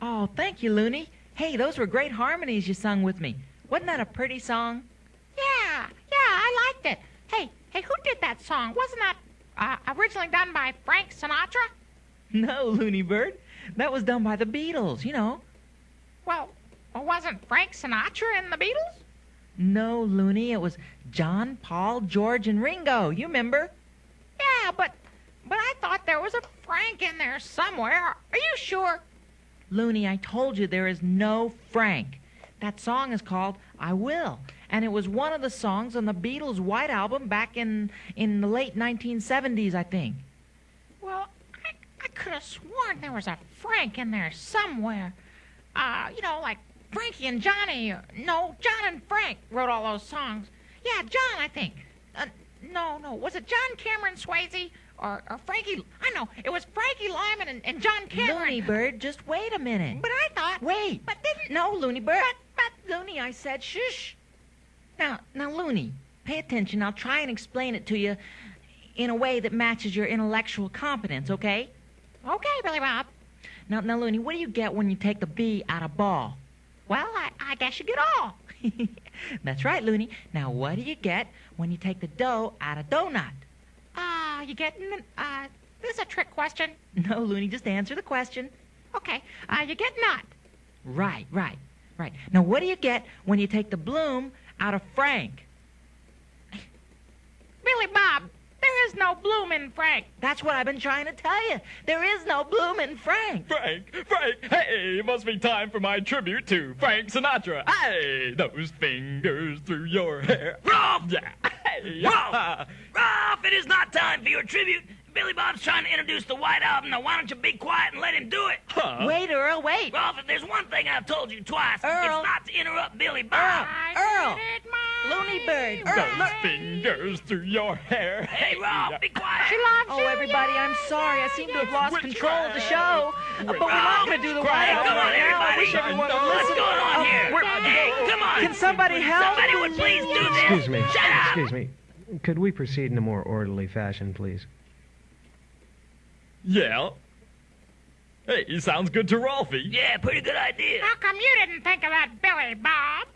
Oh, thank you, Looney. Hey, those were great harmonies you sung with me. Wasn't that a pretty song? Yeah, I liked it. Hey, who did that song? Wasn't that originally done by Frank Sinatra? No, Looney Bird. That was done by the Beatles, you know. Well, wasn't Frank Sinatra in the Beatles? No, Looney, it was John, Paul, George, and Ringo. You remember? Yeah, but I thought there was a Frank in there somewhere. Are you sure? Looney, I told you there is no Frank. That song is called I Will, and it was one of the songs on the Beatles' White Album back in the late 1970s, I think. Well, I could have sworn there was a Frank in there somewhere. Like Frankie and Johnny. No, John and Frank wrote all those songs. Yeah, John, I think. No. Was it John Cameron Swayze? Or Frankie... I know, it was Frankie Lyman and John Cameron. Looney Bird, just wait a minute. But I thought... Wait. But didn't... No, Looney Bird. But Looney, I said shush. Now, Looney, pay attention. I'll try and explain it to you in a way that matches your intellectual competence, okay? Okay, Billy Bob. Now, Looney, what do you get when you take the B out of ball? Well, I guess you get all. That's right, Looney. Now, what do you get when you take the dough out of donut? You get... this is a trick question. No, Looney, just answer the question. Okay, you get nut. Right. Now, what do you get when you take the bloom out of Frank? Billy Bob, there is no bloom in Frank. That's what I've been trying to tell you. There is no bloom in Frank. Frank! Hey, it must be time for my tribute to Frank Sinatra. Hey, those fingers through your hair. Rolf! Yeah. Hey, Rolf, it is not time for your tribute. Billy Bob's trying to introduce the White Album. Now, why don't you be quiet and let him do it? Huh? Wait, Earl, wait. Rolf, if there's one thing I've told you twice, Earl. it's not to interrupt Billy Bob. Earl. Looney Bird. Earl, Those look. fingers through your hair. Hey, Rolf, be quiet. She loves Oh, you. everybody, I'm sorry. I seem to have lost control of the show. But we're Ralph, not going to do the White quiet. Album Come on, right now. I everybody. wish everyone would What's listen. going on here? Hey, come on. Can somebody help? Somebody would please do this. Excuse me. Shut up. Excuse me. Could we proceed in a more orderly fashion, please? Yeah. Hey, sounds good to Rolfie. Yeah, pretty good idea. How come you didn't think of that, Billy Bob?